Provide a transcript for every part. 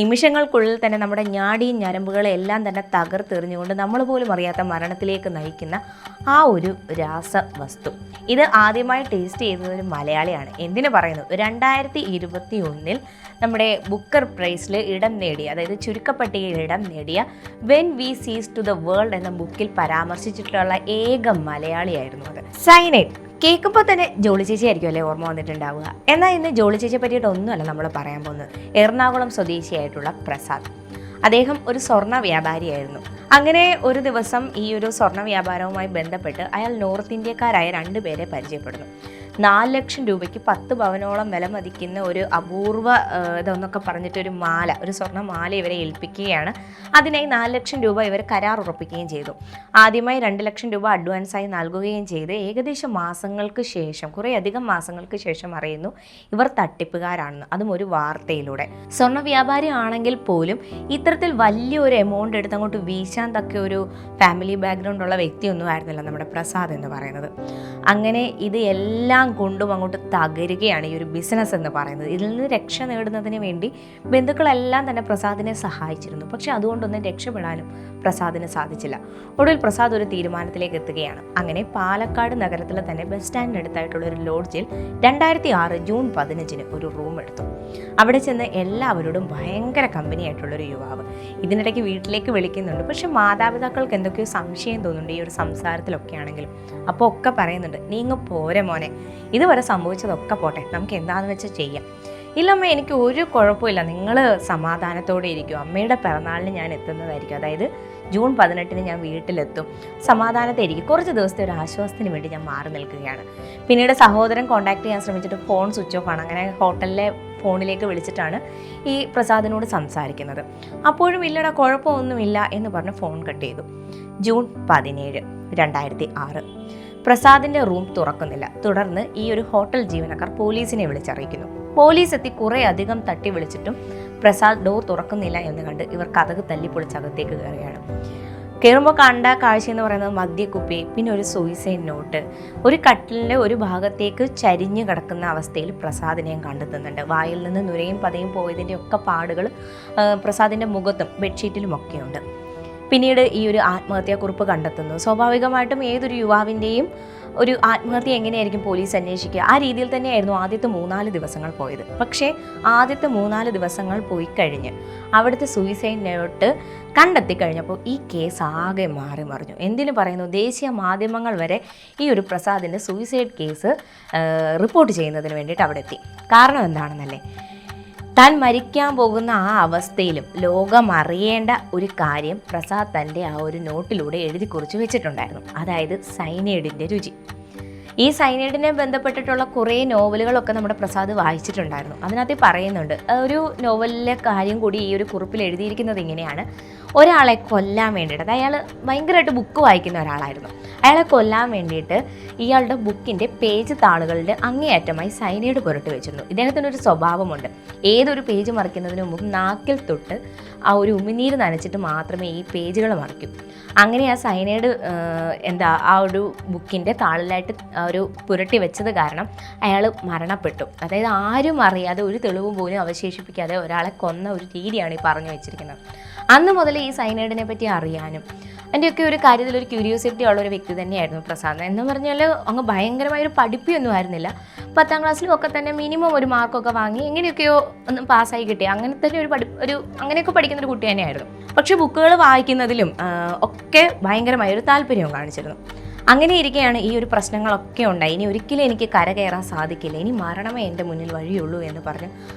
നിമിഷങ്ങൾക്കുള്ളിൽ തന്നെ നമ്മുടെ ഞാടിയും ഞരമ്പുകളെല്ലാം തന്നെ തകർത്തെറിഞ്ഞുകൊണ്ട് നമ്മൾ പോലും അറിയാത്ത മരണത്തിലേക്ക് നയിക്കുന്ന ആ ഒരു രാസവസ്തു. ഇത് ആദ്യമായി ടേസ്റ്റ് ചെയ്തത് ഒരു മലയാളിയാണ്. എന്തിനു പറയുന്നു, 2021 നമ്മുടെ ബുക്കർ പ്രൈസിൽ ഇടം നേടിയ, അതായത് ചുരുക്കപ്പട്ടികയിൽ ഇടം നേടിയ when we cease to the world എന്ന ബുക്കിൽ പരാമർശിച്ചിട്ടുള്ള ഏക മലയാളിയായിരുന്നു അത്. സൈനൈഡ് കേൾക്കുമ്പോൾ തന്നെ ജോളി ചേച്ചി ആയിരിക്കും അല്ലേ ഓർമ്മ വന്നിട്ടുണ്ടാവുക. എന്നാൽ ഇന്ന് ജോളി ചേച്ചിയെ പറ്റിയിട്ടൊന്നുമല്ല നമ്മൾ പറയാൻ പോകുന്നത്. എറണാകുളം സ്വദേശിയായിട്ടുള്ള പ്രസാദ്, അദ്ദേഹം ഒരു സ്വർണ്ണ വ്യാപാരിയായിരുന്നു. അങ്ങനെ ഒരു ദിവസം ഈ ഒരു സ്വർണ്ണ വ്യാപാരവുമായി ബന്ധപ്പെട്ട് അയാൾ നോർത്ത് ഇന്ത്യക്കാരായ 2 പേരെ പരിചയപ്പെടുന്നു. 4 ലക്ഷം രൂപയ്ക്ക് 10 പവനോളം വില മതിക്കുന്ന ഒരു അപൂർവ ഇതെന്നൊക്കെ പറഞ്ഞിട്ടൊരു മാല, ഒരു സ്വർണ്ണ മാല ഇവരെ ഏൽപ്പിക്കുകയാണ്. അതിനായി 4 ലക്ഷം രൂപ ഇവർ കരാർ ഉറപ്പിക്കുകയും ചെയ്തു. ആദ്യമായി 2 ലക്ഷം രൂപ അഡ്വാൻസായി നൽകുകയും ചെയ്ത് ഏകദേശം മാസങ്ങൾക്ക് ശേഷം, കുറേയധികം മാസങ്ങൾക്ക് ശേഷം അറിയുന്നു ഇവർ തട്ടിപ്പുകാരാണെന്ന്, അതും ഒരു വാർത്തയിലൂടെ. സ്വർണ്ണ വ്യാപാരി ആണെങ്കിൽ പോലും ഇത്തരത്തിൽ വലിയൊരു എമൗണ്ട് എടുത്ത് അങ്ങോട്ട് വീശാൻ തക്ക ഒരു ഫാമിലി ബാക്ക്ഗ്രൗണ്ട് ഉള്ള വ്യക്തിയൊന്നും ആയിരുന്നില്ല നമ്മുടെ പ്രസാദ് എന്ന് പറയുന്നത്. അങ്ങനെ ഇത് എല്ലാം കൊണ്ടും അങ്ങോട്ട് തകരുകയാണ് ഈ ഒരു ബിസിനസ് എന്ന് പറയുന്നത്. ഇതിൽ നിന്ന് രക്ഷ നേടുന്നതിന് വേണ്ടി ബന്ധുക്കളെല്ലാം തന്നെ പ്രസാദിനെ സഹായിച്ചിരുന്നു. പക്ഷെ അതുകൊണ്ടൊന്നും രക്ഷപ്പെടാനും പ്രസാദിന് സാധിച്ചില്ല. ഒടുവിൽ പ്രസാദ് ഒരു തീരുമാനത്തിലേക്ക് എത്തുകയാണ്. അങ്ങനെ പാലക്കാട് നഗരത്തിൽ തന്നെ ബസ് സ്റ്റാൻഡിനടുത്തായിട്ടുള്ള ഒരു ലോഡ്ജിൽ 2006 ജൂൺ 15 ഒരു റൂം എടുത്തു. അവിടെ ചെന്ന് എല്ലാവരോടും ഭയങ്കര കമ്പനിയായിട്ടുള്ളൊരു യുവാവ്. ഇതിനിടയ്ക്ക് വീട്ടിലേക്ക് വിളിക്കുന്നുണ്ട്. പക്ഷെ മാതാപിതാക്കൾക്ക് എന്തൊക്കെയോ സംശയം തോന്നുന്നുണ്ട് ഈ ഒരു സംസാരത്തിലൊക്കെ ആണെങ്കിലും. അപ്പോൾ ഒക്കെ പറയുന്നുണ്ട്, നീ ഇങ്ങ് പോരെ മോനെ, ഇതുവരെ സംഭവിച്ചതൊക്കെ പോട്ടെ, നമുക്ക് എന്താണെന്ന് വെച്ചാൽ ചെയ്യാം. ഇല്ലമ്മ, എനിക്ക് ഒരു കുഴപ്പമില്ല, നിങ്ങൾ സമാധാനത്തോടെ ഇരിക്കും, അമ്മയുടെ പിറന്നാളിന് ഞാൻ എത്തുന്നതായിരിക്കും, അതായത് ജൂൺ 18 ഞാൻ വീട്ടിലെത്തും, സമാധാനത്തെ ഇരിക്കും, കുറച്ച് ദിവസത്തെ ഒരു ആശ്വാസത്തിന് വേണ്ടി ഞാൻ മാറി നിൽക്കുകയാണ്. പിന്നീട് സഹോദരൻ കോൺടാക്ട് ചെയ്യാൻ ശ്രമിച്ചിട്ട് ഫോൺ സ്വിച്ച് ഓഫ് ആണ്. അങ്ങനെ ഹോട്ടലിലെ ഫോണിലേക്ക് വിളിച്ചിട്ടാണ് ഈ പ്രസാദിനോട് സംസാരിക്കുന്നത്. അപ്പോഴും ഇല്ലടാ കുഴപ്പമൊന്നുമില്ല എന്ന് പറഞ്ഞ് ഫോൺ കട്ട് ചെയ്തു. ജൂൺ 17, 2006 പ്രസാദിന്റെ റൂം തുറക്കുന്നില്ല. തുടർന്ന് ഈ ഒരു ഹോട്ടൽ ജീവനക്കാർ പോലീസിനെ വിളിച്ചറിയിക്കുന്നു. പോലീസ് എത്തി കുറേ അധികം തട്ടി വിളിച്ചിട്ടും പ്രസാദ് ഡോർ തുറക്കുന്നില്ല എന്ന് കണ്ട് ഇവർ കതക് തല്ലിപ്പൊളിച്ചകത്തേക്ക് കയറുകയാണ്. കയറുമ്പോൾ കണ്ട കാഴ്ച എന്ന് പറയുന്നത് മദ്യക്കുപ്പി, പിന്നെ ഒരു സൂയിസൈഡ് നോട്ട്, ഒരു കട്ടിലിൻ്റെ ഒരു ഭാഗത്തേക്ക് ചരിഞ്ഞു കിടക്കുന്ന അവസ്ഥയിൽ പ്രസാദിനെയും കണ്ടെത്തുന്നുണ്ട്. വായിൽ നിന്ന് നുരയും പതയും പോയതിൻ്റെ ഒക്കെ പാടുകൾ പ്രസാദിൻ്റെ മുഖത്തും ബെഡ്ഷീറ്റിലും ഒക്കെയുണ്ട്. പിന്നീട് ഈ ഒരു ആത്മഹത്യാക്കുറിപ്പ് കണ്ടെത്തുന്നു. സ്വാഭാവികമായിട്ടും ഏതൊരു യുവാവിൻ്റെയും ഒരു ആത്മഹത്യ എങ്ങനെയായിരിക്കും പോലീസ് അന്വേഷിക്കുക, ആ രീതിയിൽ തന്നെയായിരുന്നു ആദ്യത്തെ 3-4 ദിവസങ്ങൾ പോയത്. പക്ഷേ ആദ്യത്തെ 3-4 ദിവസങ്ങൾ പോയി കഴിഞ്ഞ് അവിടുത്തെ സൂയിസൈഡ് നോട്ട് കണ്ടെത്തി കഴിഞ്ഞപ്പോൾ ഈ കേസ് ആകെ മാറി മറിഞ്ഞു. എന്തിനു പറയുന്നു, ദേശീയ മാധ്യമങ്ങൾ വരെ ഈ ഒരു പ്രസാദിൻ്റെ സൂയിസൈഡ് കേസ് റിപ്പോർട്ട് ചെയ്യുന്നതിന് വേണ്ടിയിട്ട് അവിടെ എത്തി. കാരണം എന്താണെന്നല്ലേ, താൻ മരിക്കാൻ പോകുന്ന ആ അവസ്ഥയിലും ലോകം അറിയേണ്ട ഒരു കാര്യം പ്രസാദ് തൻ്റെ ആ ഒരു നോട്ടിലൂടെ എഴുതി കുറിച്ച് വെച്ചിട്ടുണ്ടായിരുന്നു. അതായത് സൈനൈഡിൻ്റെ രുചി. ഈ സൈനൈഡിനെ ബന്ധപ്പെട്ടിട്ടുള്ള കുറേ നോവലുകളൊക്കെ നമ്മുടെ പ്രസാദ് വായിച്ചിട്ടുണ്ടായിരുന്നു. അതിനകത്ത് പറയുന്നുണ്ട്, ഒരു നോവലിലെ കാര്യം കൂടി ഈ ഒരു കുറിപ്പിൽ എഴുതിയിരിക്കുന്നത് ഇങ്ങനെയാണ്: ഒരാളെ കൊല്ലാൻ വേണ്ടിയിട്ട്, അയാൾ ഭയങ്കരമായിട്ട് ബുക്ക് വായിക്കുന്ന ഒരാളായിരുന്നു, അയാളെ കൊല്ലാൻ വേണ്ടിയിട്ട് ഇയാളുടെ ബുക്കിൻ്റെ പേജ് താളുകളുടെ അങ്ങേയറ്റമായി സൈനൈഡ് പുരട്ടി വെച്ചിരുന്നു. ഇദ്ദേഹത്തിനൊരു സ്വഭാവമുണ്ട്, ഏതൊരു പേജ് മറിക്കുന്നതിന് മുമ്പ് നാക്കിൽ തൊട്ട് ആ ഒരു ഉമിനീര് നനച്ചിട്ട് മാത്രമേ ഈ പേജുകൾ മറിക്കൂ. അങ്ങനെ ആ സൈനൈഡ് ആ ഒരു ബുക്കിൻ്റെ താളിലായിട്ട് ഒരു പുരട്ടി വെച്ചത് കാരണം അയാൾ മരണപ്പെട്ടു. അതായത് ആരും അറിയാതെ, ഒരു തെളിവ് പോലും അവശേഷിപ്പിക്കാതെ ഒരാളെ കൊന്ന ഒരു രീതിയാണ് ഈ പറഞ്ഞു വെച്ചിരിക്കുന്നത്. അന്ന് മുതൽ ഈ സൈനൈഡിനെ പറ്റി അറിയാനും എൻ്റെയൊക്കെ ഒരു കാര്യത്തിൽ ഒരു ക്യൂരിയോസിറ്റി ഉള്ള ഒരു വ്യക്തി തന്നെയായിരുന്നു പ്രസാദ്. എന്ന് പറഞ്ഞാൽ അങ്ങ് ഭയങ്കരമായൊരു പഠിപ്പൊന്നും ആയിരുന്നില്ല. 10ാം ക്ലാസ്സിലും ഒക്കെ തന്നെ മിനിമം ഒരു മാർക്കൊക്കെ വാങ്ങി എങ്ങനെയൊക്കെയോ ഒന്ന് പാസ്സായി കിട്ടി, അങ്ങനത്തെ ഒരു അങ്ങനെയൊക്കെ പഠിക്കുന്നൊരു കുട്ടി തന്നെയായിരുന്നു. പക്ഷേ ബുക്കുകൾ വായിക്കുന്നതിലും ഒക്കെ ഭയങ്കരമായൊരു താല്പര്യവും കാണിച്ചിരുന്നു. അങ്ങനെ ഇരിക്കെയാണ് ഈ ഒരു പ്രശ്നങ്ങളൊക്കെ ഉണ്ടായി. ഇനി ഒരിക്കലും എനിക്ക് കരകയറാൻ സാധിക്കില്ല, ഇനി മരണമേ എൻ്റെ മുന്നിൽ വഴിയുള്ളൂ എന്ന് പറഞ്ഞ്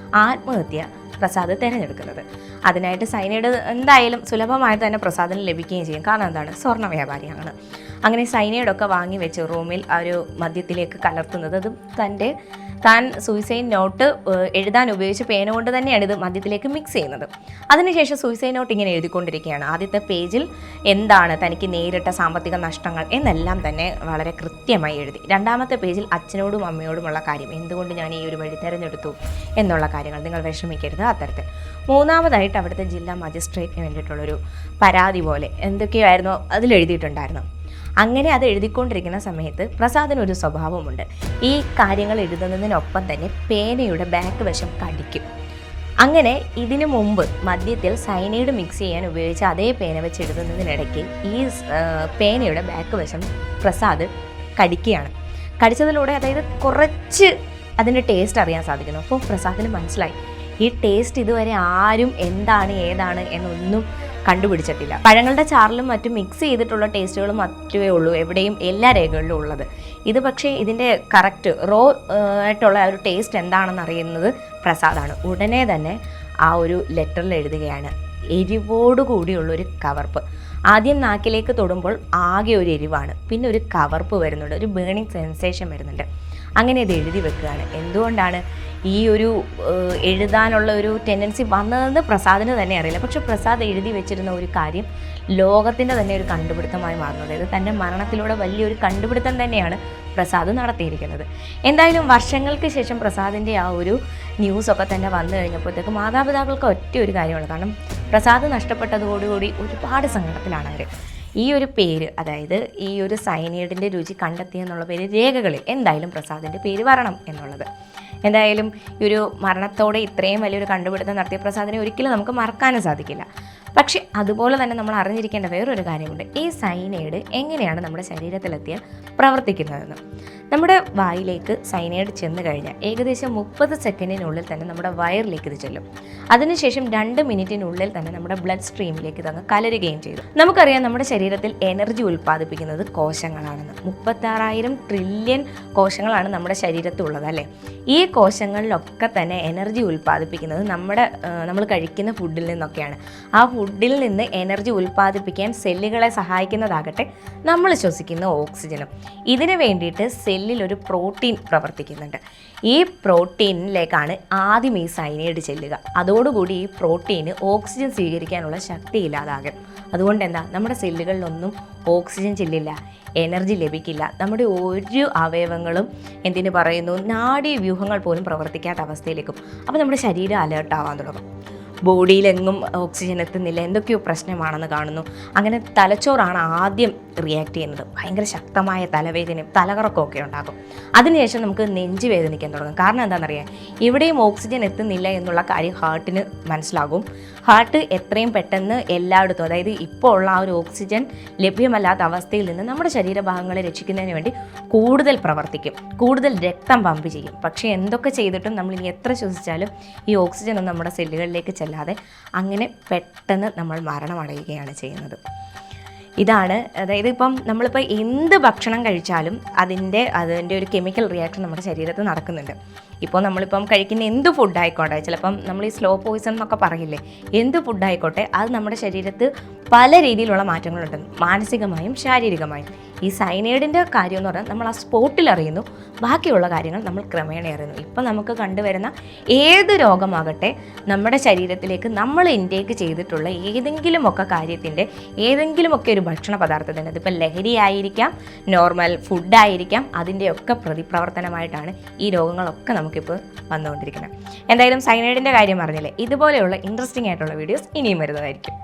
ആത്മഹത്യ പ്രസാദ് തിരഞ്ഞെടുക്കുന്നത്. അതിനായിട്ട് സൈനൈഡ് എന്തായാലും സുലഭമായി തന്നെ പ്രസാദിന് ലഭിക്കുകയും ചെയ്യും. കാരണം എന്താണ്, സ്വർണ്ണ വ്യാപാരിയാണ്. അങ്ങനെ സൈനൈഡൊക്കെ വാങ്ങി വെച്ച് റൂമിൽ ആ ഒരു മദ്യത്തിലേക്ക് കലർത്തുന്നത്, അതും താൻ സൂയിസൈഡ് നോട്ട് എഴുതാൻ ഉപയോഗിച്ച പേന കൊണ്ട് തന്നെയാണ് ഇത് മദ്യത്തിലേക്ക് മിക്സ് ചെയ്യുന്നത്. അതിനുശേഷം സൂയിസൈഡ് നോട്ട് ഇങ്ങനെ എഴുതിക്കൊണ്ടിരിക്കുകയാണ്. ആദ്യത്തെ പേജിൽ എന്താണ് തനിക്ക് നേരിട്ട സാമ്പത്തിക നഷ്ടങ്ങൾ എന്നെല്ലാം തന്നെ വളരെ കൃത്യമായി എഴുതി. 2ാമത്തെ പേജിൽ അച്ഛനോടും അമ്മയോടുമുള്ള കാര്യം, എന്തുകൊണ്ട് ഞാൻ ഈ ഒരു വഴി തിരഞ്ഞെടുത്തു എന്നുള്ള കാര്യങ്ങൾ, നിങ്ങൾ വിഷമിക്കരുത് അത്തരത്തിൽ. 3ാമതായിട്ട് അവിടുത്തെ ജില്ലാ മജിസ്ട്രേറ്റിന് വേണ്ടിയിട്ടുള്ളൊരു പരാതി പോലെ എന്തൊക്കെയായിരുന്നോ അതിലെഴുതിയിട്ടുണ്ടായിരുന്നു. അങ്ങനെ അത് എഴുതിക്കൊണ്ടിരിക്കുന്ന സമയത്ത് പ്രസാദിനൊരു സ്വഭാവമുണ്ട്, ഈ കാര്യങ്ങൾ എഴുതുന്നതിനൊപ്പം തന്നെ പേനയുടെ ബാക്ക് വശം കടിക്കും. അങ്ങനെ ഇതിനു മുമ്പ് മദ്യത്തിൽ സയനൈഡ് മിക്സ് ചെയ്യാൻ ഉപയോഗിച്ച അതേ പേന വെച്ച് എഴുതുന്നതിനിടയ്ക്ക് ഈ പേനയുടെ ബാക്ക് വശം പ്രസാദ് കടിക്കുകയാണ്. കടിച്ചതിലൂടെ അതായത് കുറച്ച് അതിൻ്റെ ടേസ്റ്റ് അറിയാൻ സാധിക്കുന്നു. അപ്പോൾ പ്രസാദിന് മനസ്സിലായി ഈ ടേസ്റ്റ് ഇതുവരെ ആരും എന്താണ് ഏതാണ് എന്നൊന്നും കണ്ടുപിടിച്ചിട്ടില്ല. പഴങ്ങളുടെ ചാറിലും മറ്റും മിക്സ് ചെയ്തിട്ടുള്ള ടേസ്റ്റുകളും മറ്റുമേ ഉള്ളൂ എവിടെയും എല്ലാ രേഖകളിലും ഉള്ളത്. ഇത് പക്ഷേ ഇതിൻ്റെ കറക്റ്റ് റോ ആയിട്ടുള്ള ഒരു ടേസ്റ്റ് എന്താണെന്ന് അറിയുന്നത് പ്രസാദാണ്. ഉടനെ തന്നെ ആ ഒരു ലെറ്ററിൽ എഴുതുകയാണ്, എരിവോട് കൂടിയുള്ളൊരു കവർപ്പ്. ആദ്യം നാക്കിലേക്ക് തൊടുമ്പോൾ ആകെ ഒരു എരിവാണ്, പിന്നെ ഒരു കവർപ്പ് വരുന്നുണ്ട്, ഒരു ബേണിംഗ് സെൻസേഷൻ വരുന്നുണ്ട്. അങ്ങനെ ഇത് എഴുതി വെക്കുകയാണ്. എന്തുകൊണ്ടാണ് ഈ ഒരു എഴുതാനുള്ള ഒരു ടെൻഡൻസി വന്നതെന്ന് പ്രസാദിന് തന്നെ അറിയില്ല. പക്ഷെ പ്രസാദ് എഴുതി വെച്ചിരുന്ന ഒരു കാര്യം ലോകത്തിൻ്റെ തന്നെ ഒരു കണ്ടുപിടുത്തമായി മാറുന്നു. അതായത് തൻ്റെ മരണത്തിലൂടെ വലിയൊരു കണ്ടുപിടുത്തം തന്നെയാണ് പ്രസാദ് നടത്തിയിരിക്കുന്നത്. എന്തായാലും വർഷങ്ങൾക്ക് ശേഷം പ്രസാദിൻ്റെ ആ ഒരു ന്യൂസൊക്കെ തന്നെ വന്നു കഴിഞ്ഞപ്പോഴത്തേക്ക് മാതാപിതാക്കൾക്ക് ഒറ്റ ഒരു കാര്യമാണ്. കാരണം പ്രസാദ് നഷ്ടപ്പെട്ടതോടുകൂടി ഒരുപാട് സങ്കടത്തിലാണ് അവർ. ഈ ഒരു പേര്, അതായത് ഈ ഒരു സയനൈഡിൻ്റെ രുചി കണ്ടെത്തിയെന്നുള്ള പേര് രേഖകളിൽ എന്തായാലും പ്രസാദിൻ്റെ പേര് വരണം എന്നുള്ളത്. എന്തായാലും ഈ ഒരു മരണത്തോടെ ഇത്രയും വലിയൊരു കണ്ടുപിടുത്തം നടത്തിയ പ്രസാദിനെ ഒരിക്കലും നമുക്ക് മറക്കാനും സാധിക്കില്ല. പക്ഷെ അതുപോലെ തന്നെ നമ്മൾ അറിഞ്ഞിരിക്കേണ്ട വേറൊരു കാര്യമുണ്ട്. ഈ സയനൈഡ് എങ്ങനെയാണ് നമ്മുടെ ശരീരത്തിലെത്തിയാൽ പ്രവർത്തിക്കുന്നതെന്ന്. നമ്മുടെ വായിലേക്ക് സയനൈഡ് ചെന്ന് കഴിഞ്ഞാൽ ഏകദേശം 30 സെക്കൻഡിനുള്ളിൽ തന്നെ നമ്മുടെ വയറിലേക്ക് ഇത് ചെല്ലും. അതിനുശേഷം 2 മിനിറ്റിനുള്ളിൽ തന്നെ നമ്മുടെ ബ്ലഡ് സ്ട്രീമിലേക്ക് ഇതങ്ങ് കലരുകയും ചെയ്തു. നമുക്കറിയാം നമ്മുടെ ശരീരത്തിൽ എനർജി ഉൽപ്പാദിപ്പിക്കുന്നത് കോശങ്ങളാണെന്ന്. 36,000 ട്രില്യൺ കോശങ്ങളാണ് നമ്മുടെ ശരീരത്തിലുള്ളത് അല്ലേ. ഈ കോശങ്ങളിലൊക്കെ തന്നെ എനർജി ഉൽപ്പാദിപ്പിക്കുന്നത് നമ്മൾ കഴിക്കുന്ന ഫുഡിൽ നിന്നൊക്കെയാണ്. ആ ഫുഡിൽ നിന്ന് എനർജി ഉൽപ്പാദിപ്പിക്കാൻ സെല്ലുകളെ സഹായിക്കുന്നതാകട്ടെ നമ്മൾ ശ്വസിക്കുന്ന ഓക്സിജനും. ഇതിനു വേണ്ടിയിട്ട് സെല്ലിൽ ഒരു പ്രോട്ടീൻ പ്രവർത്തിക്കുന്നുണ്ട്. ഈ പ്രോട്ടീനിലേക്കാണ് ആദ്യം ഈ സയനൈഡ് ചെല്ലുക. അതോടുകൂടി ഈ പ്രോട്ടീന് ഓക്സിജൻ സ്വീകരിക്കാനുള്ള ശക്തി ഇല്ലാതാകും. അതുകൊണ്ട് എന്താ, നമ്മുടെ സെല്ലുകളിലൊന്നും ഓക്സിജൻ ചെല്ലില്ല, എനർജി ലഭിക്കില്ല. നമ്മുടെ ഒരു അവയവങ്ങളും എന്തിനു പറയുന്നു, നാഡീവ്യൂഹങ്ങൾ പോലും പ്രവർത്തിക്കാത്ത അവസ്ഥയിലേക്കും. അപ്പോൾ നമ്മുടെ ശരീരം അലേർട്ടാവാൻ തുടങ്ങും. ബോഡിയിലെങ്ങും ഓക്സിജൻ എത്തുന്നില്ല, എന്തൊക്കെയോ പ്രശ്നമാണെന്ന് കാണുന്നു. അങ്ങനെ തലച്ചോറാണ് ആദ്യം റിയാക്ട് ചെയ്യുന്നത്. ഭയങ്കര ശക്തമായ തലവേദനയും തലകറക്കമൊക്കെ ഉണ്ടാകും. അതിനുശേഷം നമുക്ക് നെഞ്ച് വേദനിക്കാൻ തുടങ്ങും. കാരണം എന്താണെന്നറിയാം, ഇവിടെയും ഓക്സിജൻ എത്തുന്നില്ല എന്നുള്ള കാര്യം ഹാർട്ടിന് മനസ്സിലാകും. ഹാർട്ട് എത്രയും പെട്ടെന്ന് എല്ലായിടത്തും, അതായത് ഇപ്പോൾ ഉള്ള ആ ഒരു ഓക്സിജൻ ലഭ്യമല്ലാത്ത അവസ്ഥയിൽ നിന്ന് നമ്മുടെ ശരീരഭാഗങ്ങളെ രക്ഷിക്കുന്നതിന് വേണ്ടി കൂടുതൽ പ്രവർത്തിക്കും, കൂടുതൽ രക്തം പമ്പ് ചെയ്യും. പക്ഷേ എന്തൊക്കെ ചെയ്തിട്ടും നമ്മൾ ഇനി എത്ര ശ്വസിച്ചാലും ഈ ഓക്സിജൻ ഒന്നും നമ്മുടെ സെല്ലുകളിലേക്ക് ചെല്ലാതെ അങ്ങനെ പെട്ടെന്ന് നമ്മൾ മരണമടയുകയാണ് ചെയ്യുന്നത്. ഇതാണ്, അതായത് ഇപ്പം നമ്മളിപ്പോൾ എന്ത് ഭക്ഷണം കഴിച്ചാലും അതിൻ്റെ ഒരു കെമിക്കൽ റിയാക്ഷൻ നമ്മുടെ ശരീരത്തിൽ നടക്കുന്നുണ്ട്. ഇപ്പോൾ നമ്മളിപ്പം കഴിക്കുന്ന എന്ത് ഫുഡായിക്കോട്ടെ, ചിലപ്പം നമ്മൾ ഈ സ്ലോ പോയിസൺ എന്നൊക്കെ പറയില്ലേ, എന്ത് ഫുഡായിക്കോട്ടെ അത് നമ്മുടെ ശരീരത്ത് പല രീതിയിലുള്ള മാറ്റങ്ങളുണ്ട്, മാനസികമായും ശാരീരികമായും. ഈ സയനൈഡിൻ്റെ കാര്യം എന്ന് പറഞ്ഞാൽ നമ്മൾ ആ സ്പോട്ടിൽ അറിയുന്നു, ബാക്കിയുള്ള കാര്യങ്ങൾ നമ്മൾ ക്രമേണ അറിയുന്നു. ഇപ്പം നമുക്ക് കണ്ടുവരുന്ന ഏത് രോഗമാകട്ടെ നമ്മുടെ ശരീരത്തിലേക്ക് നമ്മൾ ഇൻടേക്ക് ചെയ്തിട്ടുള്ള ഏതെങ്കിലുമൊക്കെ കാര്യത്തിൻ്റെ ഏതെങ്കിലുമൊക്കെ ഒരു ഭക്ഷണ പദാർത്ഥത്തിൻ്റെ, അതിപ്പോൾ ലഹരി ആയിരിക്കാം, നോർമൽ ഫുഡായിരിക്കാം, അതിൻ്റെയൊക്കെ പ്രതിപ്രവർത്തനമായിട്ടാണ് ഈ രോഗങ്ങളൊക്കെ നമുക്കിപ്പോൾ വന്നുകൊണ്ടിരിക്കുന്നത്. എന്തായാലും സയനൈഡിൻ്റെ കാര്യം പറഞ്ഞില്ലേ, ഇതുപോലെയുള്ള ഇൻട്രസ്റ്റിംഗ് ആയിട്ടുള്ള വീഡിയോസ് ഇനിയും വരുന്നതായിരിക്കും.